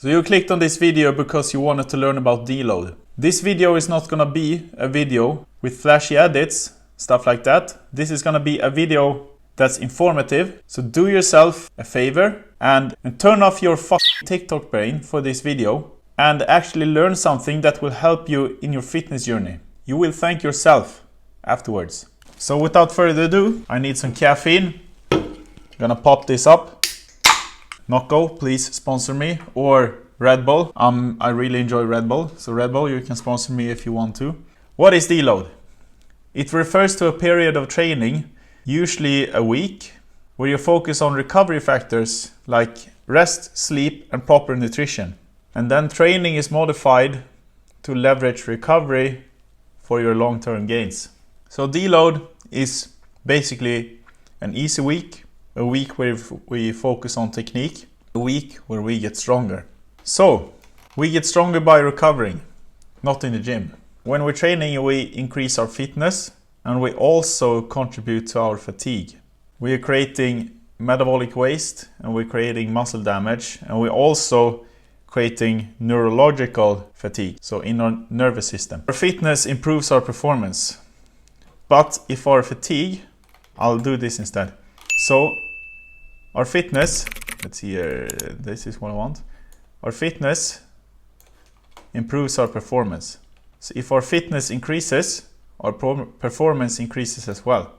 So you clicked on this video because you wanted to learn about deload. This video is not gonna be a video with flashy edits, stuff like that. This is gonna be a video that's informative. So do yourself a favor and turn off your fucking TikTok brain for this video and actually learn something that will help you in your fitness journey. You will thank yourself afterwards. So without further ado, I need some caffeine. I'm gonna pop this up. Nocco, please sponsor me, or Red Bull. I really enjoy Red Bull, so Red Bull, you can sponsor me if you want to. What is deload? It refers to a period of training, usually a week, where you focus on recovery factors like rest, sleep, and proper nutrition. And then training is modified to leverage recovery for your long-term gains. So deload is basically an easy week, a week where we focus on technique, a week where we get stronger. So we get stronger by recovering, not in the gym. When we're training, we increase our fitness and we also contribute to our fatigue. We are creating metabolic waste and we're creating muscle damage, and we're also creating neurological fatigue, so in our nervous system. Our fitness improves our performance. But if our fatigue, I'll do this instead. So our fitness, let's see here, this is what I want. Our fitness improves our performance. So if our fitness increases, our performance increases as well.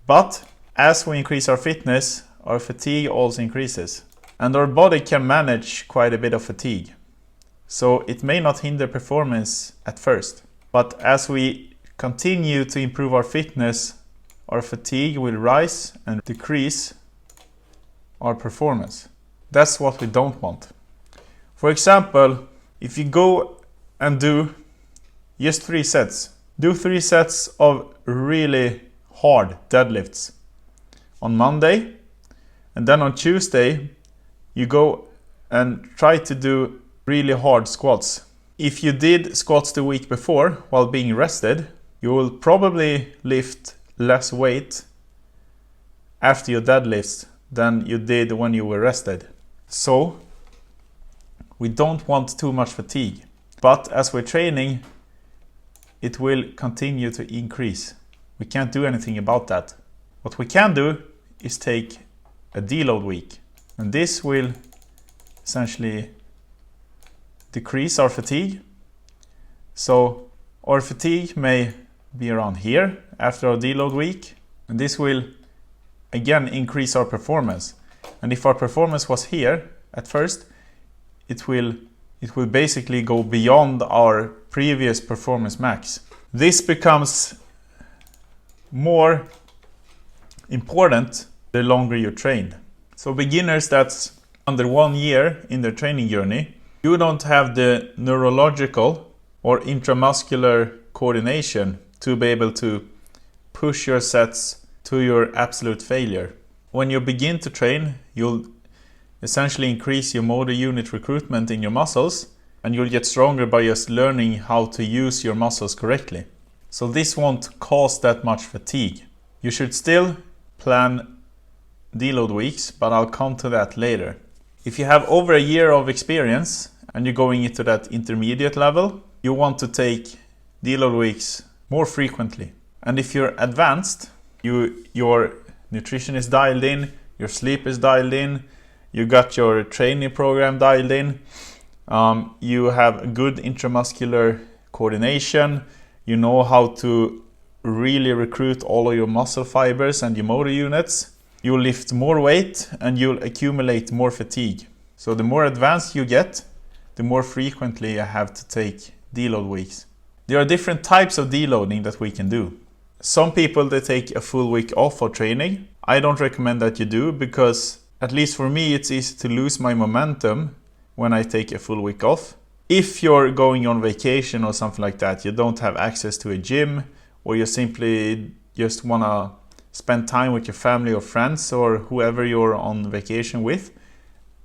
But as we increase our fitness, our fatigue also increases. And our body can manage quite a bit of fatigue. So it may not hinder performance at first. But as we continue to improve our fitness, our fatigue will rise and decrease our performance. That's what we don't want. For example, if you go and do just 3 sets, do 3 sets of really hard deadlifts on Monday, and then on Tuesday you go and try to do really hard squats. If you did squats the week before while being rested, you will probably lift less weight after your deadlifts than you did when you were rested. So we don't want too much fatigue, but as we're training, it will continue to increase. We can't do anything about that. What we can do is take a deload week, and this will essentially decrease our fatigue. So our fatigue may be around here after our deload week, and this will again increase our performance. And if our performance was here at first, it will basically go beyond our previous performance max. This becomes more important the longer you train. So beginners that's under 1 year in their training journey, you don't have the neurological or intramuscular coordination to be able to push your sets to your absolute failure. When you begin to train, you'll essentially increase your motor unit recruitment in your muscles, and you'll get stronger by just learning how to use your muscles correctly. So this won't cause that much fatigue. You should still plan deload weeks, but I'll come to that later. If you have over a year of experience and you're going into that intermediate level, you want to take deload weeks more frequently. And if you're advanced, your nutrition is dialed in, your sleep is dialed in, you got your training program dialed in, you have good intramuscular coordination, you know how to really recruit all of your muscle fibers and your motor units, you'll lift more weight and you'll accumulate more fatigue. So the more advanced you get, the more frequently you have to take deload weeks. There are different types of deloading that we can do. Some people, they take a full week off for training. I don't recommend that you do, because at least for me, it's easy to lose my momentum when I take a full week off. If you're going on vacation or something like that, you don't have access to a gym, or you simply just want to spend time with your family or friends or whoever you're on vacation with,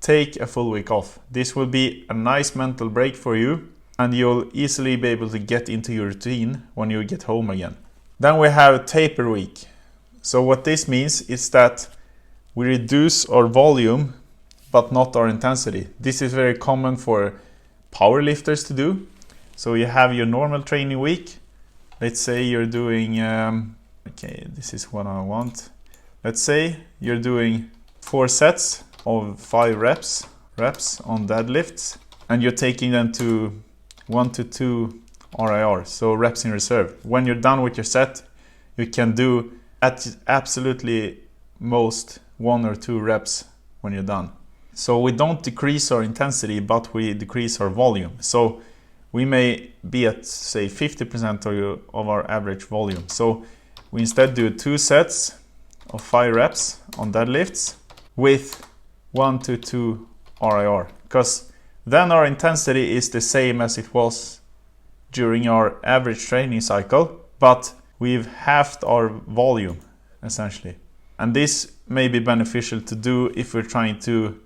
take a full week off. This will be a nice mental break for you, and you'll easily be able to get into your routine when you get home again. Then we have taper week. So what this means is that we reduce our volume but not our intensity. This is very common for power lifters to do. So you have your normal training week. Let's say you're doing, okay, this is what I want. Let's say you're doing 4 sets of 5 reps on deadlifts, and you're taking them to 1 to 2 RIR, so reps in reserve. When you're done with your set, you can do at absolutely most 1 or 2 reps when you're done. So we don't decrease our intensity, but we decrease our volume. So we may be at, say, 50% of our average volume. So we instead do 2 sets of 5 reps on deadlifts with 1 to 2 RIR, because then our intensity is the same as it was during our average training cycle, but we've halved our volume essentially. And this may be beneficial to do if we're trying to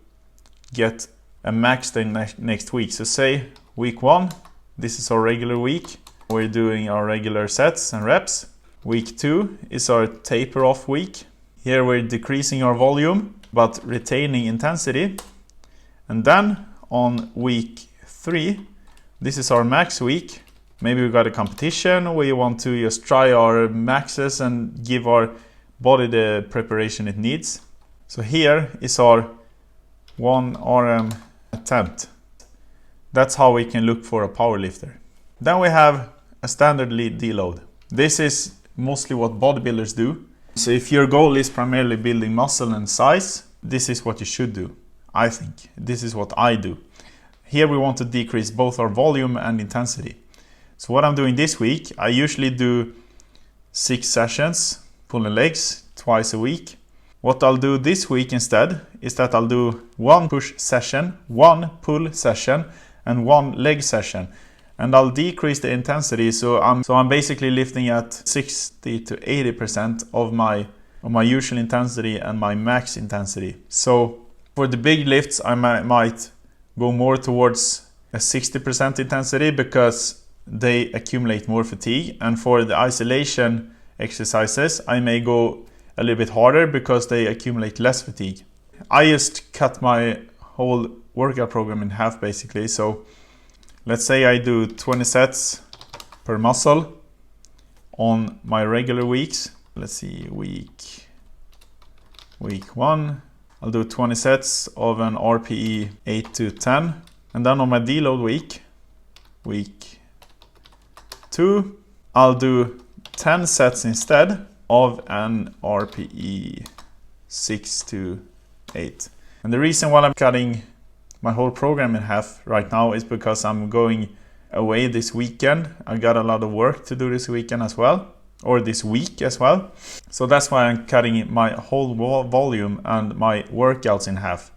get a max day next week. So say week 1, this is our regular week. We're doing our regular sets and reps. Week 2 is our taper off week. Here we're decreasing our volume, but retaining intensity. And then on week 3, this is our max week. Maybe we got a competition. We want to just try our maxes and give our body the preparation it needs. So here is our 1 RM attempt. That's how we can look for a power lifter. Then we have a standard lead deload. This is mostly what bodybuilders do. So if your goal is primarily building muscle and size, this is what you should do. I think this is what I do. Here we want to decrease both our volume and intensity. So what I'm doing this week, I usually do 6 sessions, pulling legs twice a week. What I'll do this week instead is that I'll do 1 push session, 1 pull session, and 1 leg session. And I'll decrease the intensity, so I'm basically lifting at 60 to 80% of my usual intensity and my max intensity. So for the big lifts, I might go more towards a 60% intensity because they accumulate more fatigue. And for the isolation exercises, I may go a little bit harder because they accumulate less fatigue. I just cut my whole workout program in half basically. So let's say I do 20 sets per muscle on my regular weeks. Let's see, week 1, I'll do 20 sets of an RPE 8 to 10. And then on my deload week 2, I'll do 10 sets instead of an RPE 6 to 8. And the reason why I'm cutting my whole program in half right now is because I'm going away this weekend. I got a lot of work to do this weekend as well, or this week as well. So that's why I'm cutting my whole volume and my workouts in half.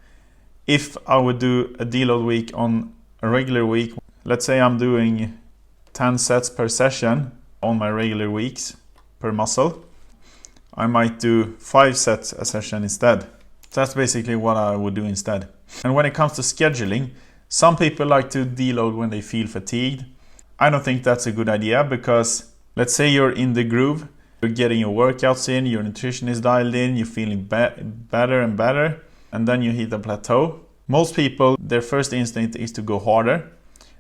If I would do a deload week on a regular week, let's say I'm doing 10 sets per session on my regular weeks per muscle, I might do 5 sets a session instead. So that's basically what I would do instead. And when it comes to scheduling, some people like to deload when they feel fatigued. I don't think that's a good idea because let's say you're in the groove, you're getting your workouts in, your nutrition is dialed in, you're feeling better and better, and then you hit a plateau. Most people, their first instinct is to go harder,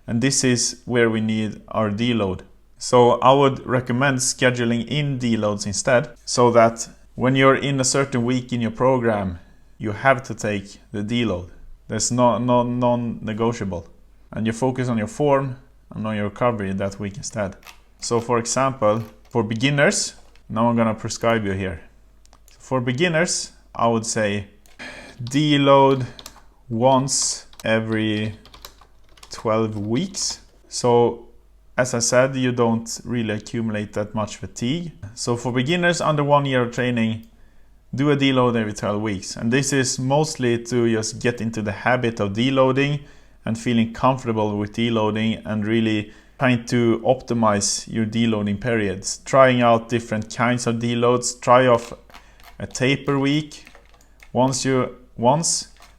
and this is where we need our deload. So I would recommend scheduling in deloads instead, so that when you're in a certain week in your program, you have to take the deload. There's no non-negotiable. And you focus on your form and on your recovery that week instead. So for example, for beginners, now I'm gonna prescribe you here. For beginners, I would say deload once every 12 weeks. So as I said, you don't really accumulate that much fatigue. So for beginners under 1 year of training, do a deload every 12 weeks. And this is mostly to just get into the habit of deloading and feeling comfortable with deloading and really trying to optimize your deloading periods. Trying out different kinds of deloads. Try off a taper week once,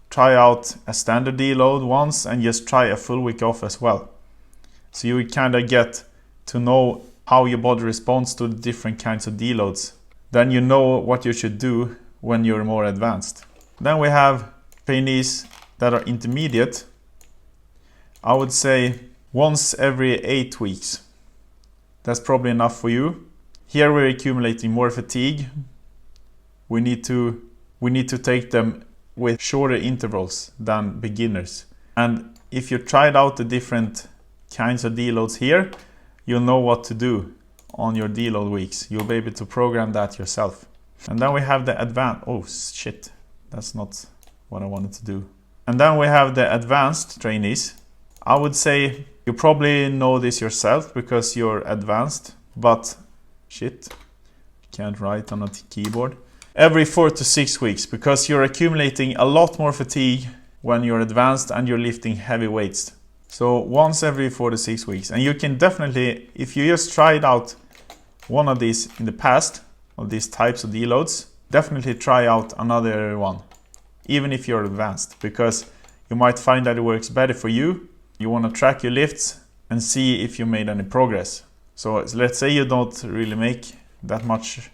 try out a standard deload once, and just try a full week off as well. So you kind of get to know how your body responds to the different kinds of deloads. Then you know what you should do when you're more advanced. Then we have trainees that are intermediate, I would say once every 8 weeks. That's probably enough for you. Here we're accumulating more fatigue. We need to take them with shorter intervals than beginners. And if you tried out the different kinds of deloads here, you'll know what to do on your deload weeks. You'll be able to program that yourself. And then we have the advanced, oh shit, that's not what I wanted to do. And then we have the advanced trainees. I would say you probably know this yourself because you're advanced, but shit, can't write on a keyboard. Every 4 to 6 weeks, because you're accumulating a lot more fatigue when you're advanced and you're lifting heavy weights. So once every 4 to 6 weeks. And you can definitely, if you just tried out one of these in the past, of these types of deloads, definitely try out another one, even if you're advanced, because you might find that it works better for you. You want to track your lifts and see if you made any progress. So let's say you don't really make that much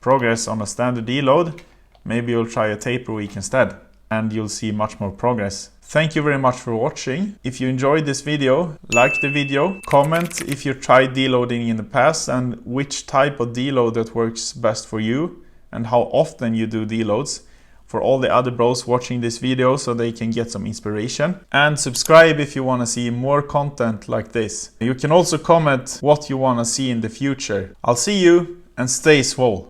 progress on a standard deload, maybe you'll try a taper week instead and you'll see much more progress. Thank you very much for watching. If you enjoyed this video, like the video, comment if you tried deloading in the past and which type of deload that works best for you and how often you do deloads, for all the other bros watching this video so they can get some inspiration. And subscribe if you want to see more content like this. You can also comment what you want to see in the future. I'll see you and stay swole.